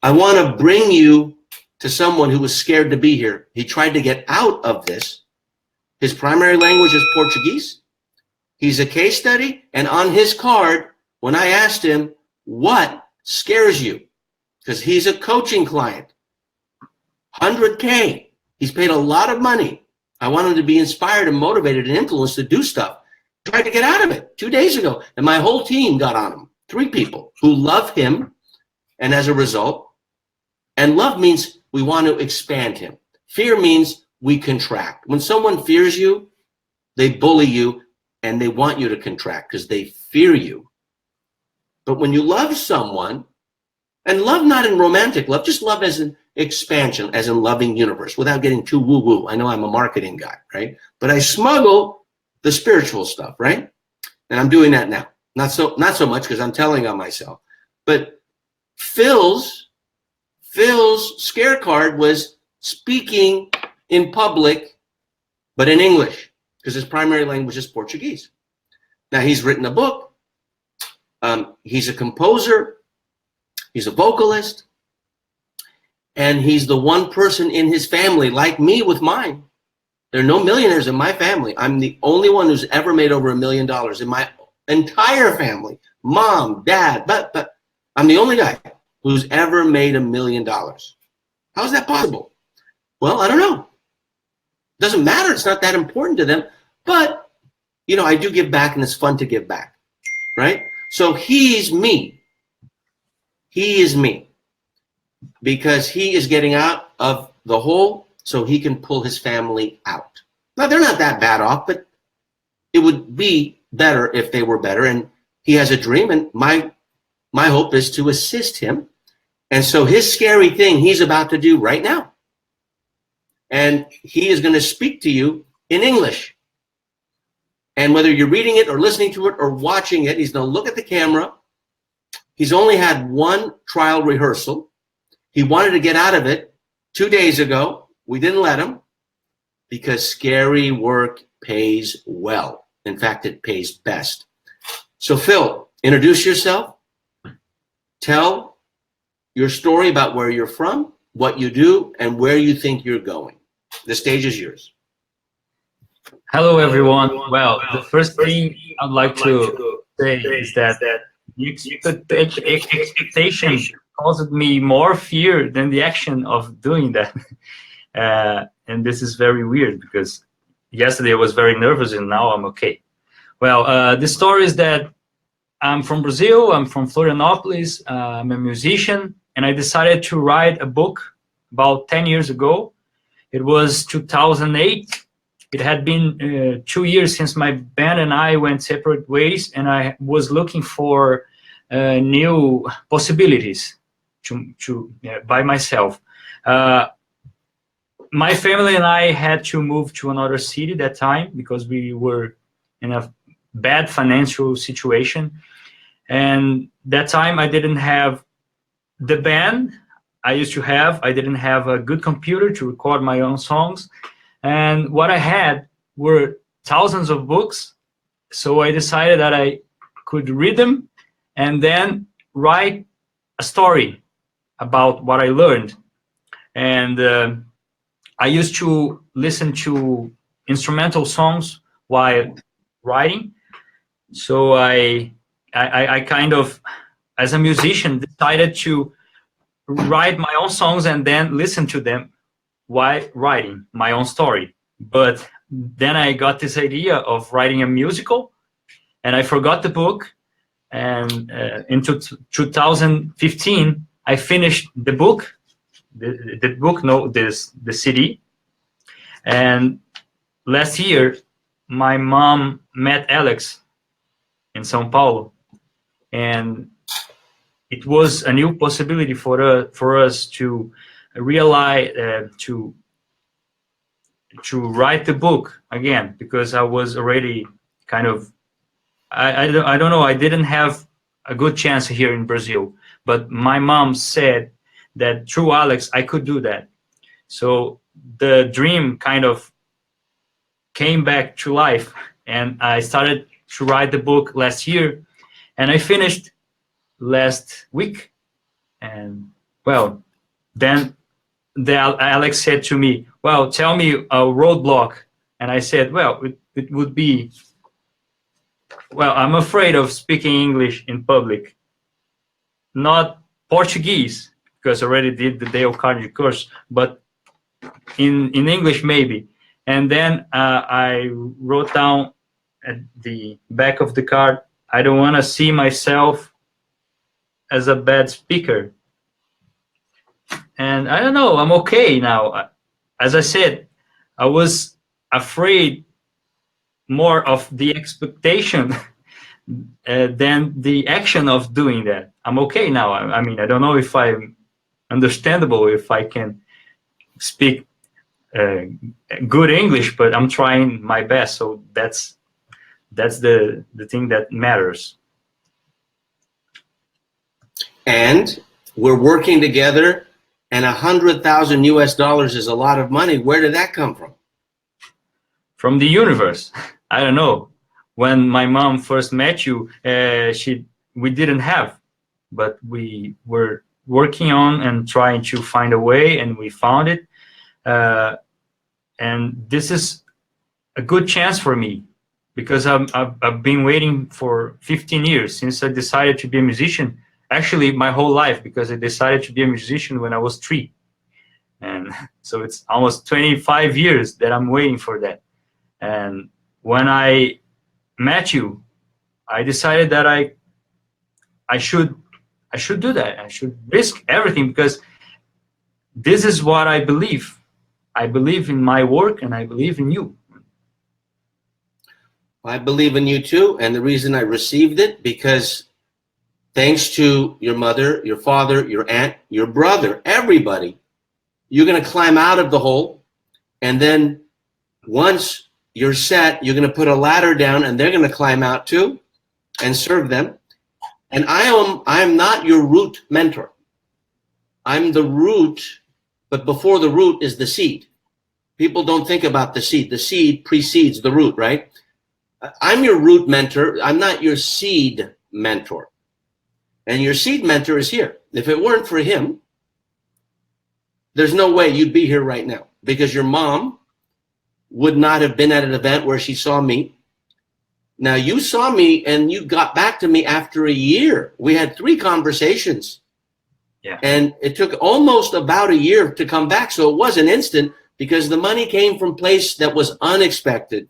I want to bring you to someone who was scared to be here. He tried to get out of this. His primary language is Portuguese. He's a case study. And on his card, when I asked him, what scares you? Because he's a coaching client, 100K. He's paid a lot of money. I want him to be inspired and motivated and influenced to do stuff. Tried to get out of it 2 days ago. And my whole team got on him. 3 people who love him. And as a result, and love means we want to expand him. Fear means we contract. When someone fears you, they bully you and they want you to contract because they fear you. But when you love someone, and love not in romantic love, just love as an expansion, as in loving universe, without getting too woo-woo. I know I'm a marketing guy, right? But I smuggle the spiritual stuff, right? And I'm doing that now. Not so much because I'm telling on myself. But Phil's scare card was speaking in public, but in English, because his primary language is Portuguese. Now, he's written a book. He's a composer. He's a vocalist. And he's the one person in his family, like me with mine. There are no millionaires in my family. I'm the only one who's ever made over $1 million in my entire family. Mom, dad, but I'm the only guy who's ever made $1 million. How is that possible? Well, I don't know. Doesn't matter. It's not that important to them. But, you know, I do give back, and it's fun to give back, right? So he's me. He is me. Because he is getting out of the hole so he can pull his family out. Now, they're not that bad off, but it would be better if they were better. And he has a dream, and my hope is to assist him. And so his scary thing he's about to do right now. And he is going to speak to you in English. And whether you're reading it or listening to it or watching it, he's going to look at the camera. He's only had 1 trial rehearsal. He wanted to get out of it 2 days ago. We didn't let him because scary work pays well. In fact, it pays best. So Phil, introduce yourself. Tell your story about where you're from, what you do, and where you think you're going. The stage is yours. Hello, everyone. Well, the first thing I'd like to say is that the expectation caused me more fear than the action of doing that. And this is very weird because yesterday I was very nervous and now I'm okay. Well, the story is that I'm from Brazil. I'm from Florianopolis. I'm a musician, and I decided to write a book about 10 years ago. It was 2008. It had been 2 years since my band and I went separate ways, and I was looking for new possibilities by myself. My family and I had to move to another city that time because we were in a bad financial situation. And that time I didn't have the band I used to have. I didn't have a good computer to record my own songs. And what I had were thousands of books. So I decided that I could read them and then write a story about what I learned. And I used to listen to instrumental songs while writing. So I kind of, as a musician, decided to write my own songs and then listen to them while writing my own story. But then I got this idea of writing a musical, and I forgot the book. And in 2015, I finished the book, the CD. And last year, my mom met Alex in São Paulo, and it was a new possibility for us to realize to write the book again, because I was already kind of I don't know, I didn't have a good chance here in Brazil, but my mom said that through Alex I could do that. So the dream kind of came back to life, and I started to write the book last year, and I finished last week, and Well, then Alex said to me, well, tell me a roadblock. And I said, well, it would be, well, I'm afraid of speaking English in public, not Portuguese, because I already did the Dale Carnegie course, but in English maybe. And then I wrote down at the back of the card, I don't want to see myself as a bad speaker. And I don't know, I'm okay now. As I said, I was afraid more of the expectation than the action of doing that. I'm okay now. I mean, I don't know if I'm understandable, if I can speak good English, but I'm trying my best. So that's the thing that matters. And we're working together, and $100,000 US is a lot of money. Where did that come from? From the universe. I don't know. When my mom first met you, we didn't have, but we were working on and trying to find a way, and we found it. And this is a good chance for me, because I've been waiting for 15 years since I decided to be a musician. Actually, my whole life, because I decided to be a musician when I was 3. And so it's almost 25 years that I'm waiting for that. And when I met you, I decided that I should do that. I should risk everything, because this is what I believe. I believe in my work, and I believe in you. I believe in you too, and the reason I received it, because thanks to your mother, your father, your aunt, your brother, everybody, you're going to climb out of the hole, and then once you're set, you're going to put a ladder down, and they're going to climb out too and serve them. And I am not your root mentor. I'm the root, but before the root is the seed. People don't think about the seed. The seed precedes the root, right? I'm your root mentor. I'm not your seed mentor. And your seed mentor is here. If it weren't for him, there's no way you'd be here right now, because your mom would not have been at an event where she saw me. Now, you saw me and you got back to me after a year. We had 3 conversations. Yeah. And it took almost about a year to come back. So it wasn't instant, because the money came from a place that was unexpected.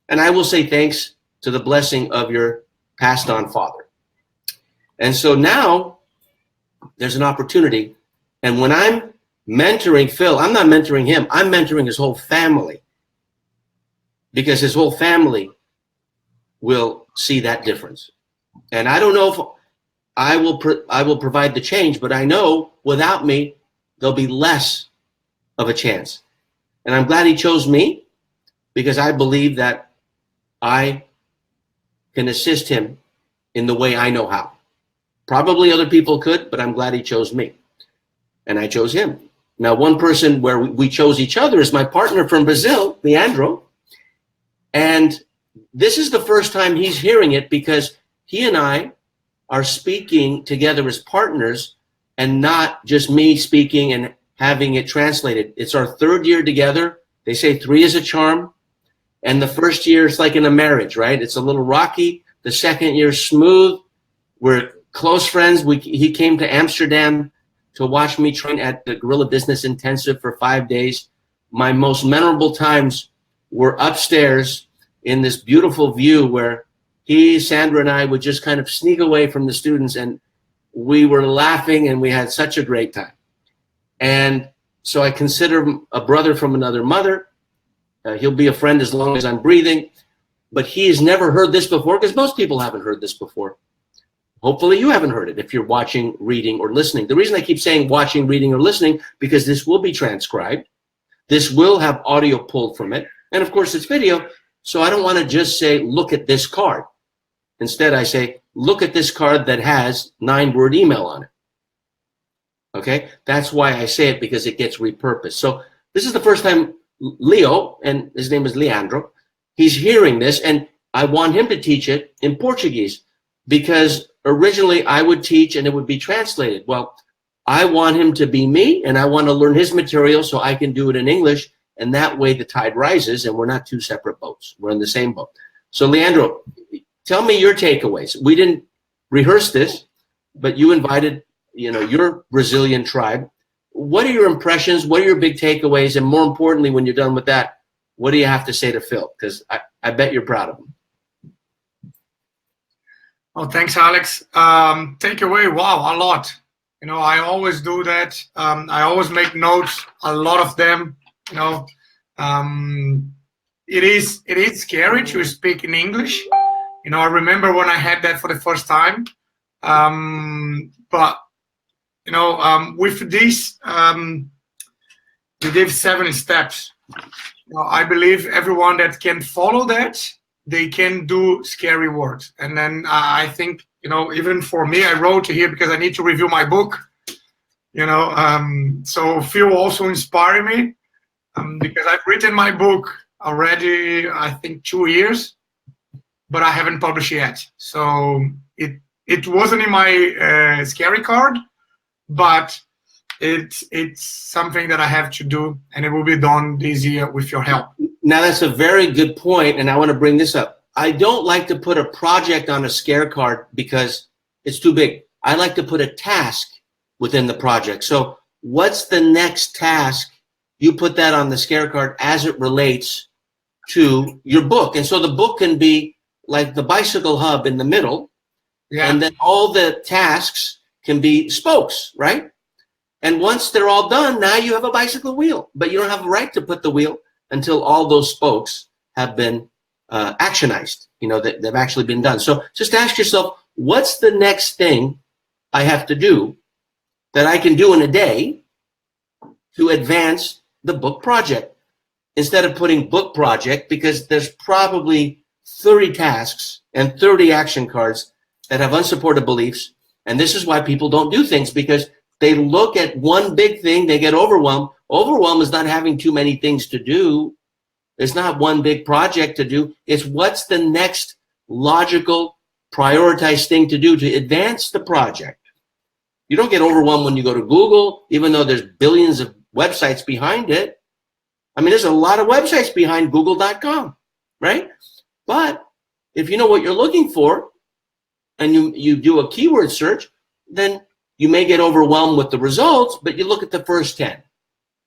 And I will say thanks to the blessing of your passed on father. And so now there's an opportunity. And when I'm mentoring Phil, I'm not mentoring him. I'm mentoring his whole family, because his whole family will see that difference. And I don't know if I will provide the change, but I know without me, there'll be less of a chance. And I'm glad he chose me, because I believe that I can assist him in the way I know how. Probably other people could, but I'm glad he chose me. And I chose him. Now, one person where we chose each other is my partner from Brazil, Leandro. And this is the first time he's hearing it, because he and I are speaking together as partners, and not just me speaking and having it translated. It's our 3rd year together. They say 3 is a charm. And the first year is like in a marriage, right? It's a little rocky. The second year is smooth. We're close friends. He came to Amsterdam to watch me train at the Guerrilla Business Intensive for 5 days. My most memorable times were upstairs in this beautiful view where he, Sandra, and I would just kind of sneak away from the students, and we were laughing, and we had such a great time. And so I consider him a brother from another mother. He'll be a friend as long as I'm breathing. But he has never heard this before, because most people haven't heard this before. Hopefully you haven't heard it if you're watching, reading, or listening. The reason I keep saying watching, reading, or listening, because this will be transcribed. This will have audio pulled from it. And of course, it's video. So I don't want to just say, look at this card. Instead, I say, look at this card that has 9-word email on it. Okay? That's why I say it, because it gets repurposed. So this is the first time Leo, and his name is Leandro, he's hearing this, and I want him to teach it in Portuguese, because originally I would teach and it would be translated. Well, I want him to be me, and I want to learn his material so I can do it in English, and that way the tide rises, and we're not two separate boats. We're in the same boat. So, Leandro, tell me your takeaways. We didn't rehearse this, but you invited, your Brazilian tribe. What are your impressions? What are your big takeaways? And more importantly, when you're done with that, what do you have to say to Phil? Because I bet you're proud of him. Oh, thanks, Alex. Takeaway, wow, a lot. I always do that. I always make notes, a lot of them. It is scary to speak in English. I remember when I had that for the first time. But with this, we gave 7 steps. I believe everyone that can follow that, they can do scary work. And then I think, even for me, I wrote here because I need to review my book. So Phil also inspired me because I've written my book already, I think 2 years, but I haven't published yet. So it wasn't in my scary card, but it's something that I have to do, and it will be done this year with your help. Now, that's a very good point, and I want to bring this up. I don't like to put a project on a scare card because it's too big. I like to put a task within the project. So what's the next task? You put that on the scare card as it relates to your book. And so the book can be like the bicycle hub in the middle, and then all the tasks can be spokes, right? And once they're all done, now you have a bicycle wheel, but you don't have a right to put the wheel until all those spokes have been actionized, they've actually been done. So just ask yourself, what's the next thing I have to do that I can do in a day to advance the book project? Instead of putting book project, because there's probably 30 tasks and 30 action cards that have unsupported beliefs. And this is why people don't do things, because they look at one big thing, they get overwhelmed. Overwhelm is not having too many things to do. It's not one big project to do. It's what's the next logical, prioritized thing to do to advance the project. You don't get overwhelmed when you go to Google, even though there's billions of websites behind it. I mean, there's a lot of websites behind google.com, right? But if you know what you're looking for and you do a keyword search, then you may get overwhelmed with the results, but you look at the first 10.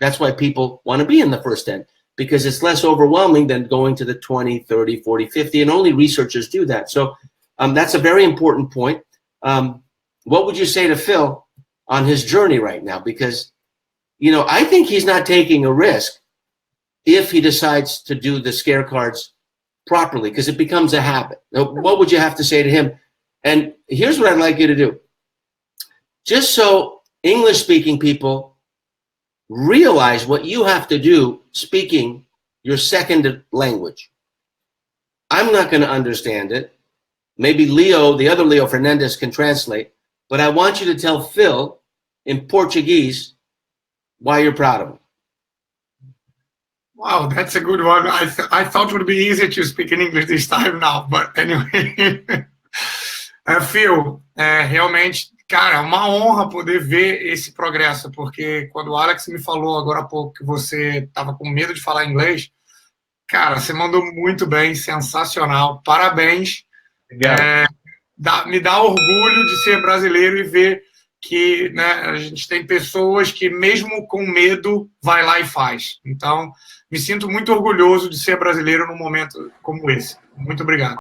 That's why people want to be in the first 10, because it's less overwhelming than going to the 20, 30, 40, 50, and only researchers do that. So that's a very important point. What would you say to Phil on his journey right now? Because, I think he's not taking a risk if he decides to do the scare cards properly, because it becomes a habit. What would you have to say to him? And here's what I'd like you to do. Just so English-speaking people realize what you have to do speaking your second language. I'm not going to understand it. Maybe Leo, the other Leo Fernandez, can translate, but I want you to tell Phil in Portuguese why you're proud of him. Wow, that's a good one. I thought it would be easier to speak in English this time now, but anyway. Phil, realmente, cara, é uma honra poder ver esse progresso, porque quando o Alex me falou agora há pouco que você estava com medo de falar inglês, cara, você mandou muito bem, sensacional, parabéns. Me dá orgulho de ser brasileiro e ver que, a gente tem pessoas que mesmo com medo vai lá e faz. Então, me sinto muito orgulhoso de ser brasileiro num momento como esse. Muito obrigado.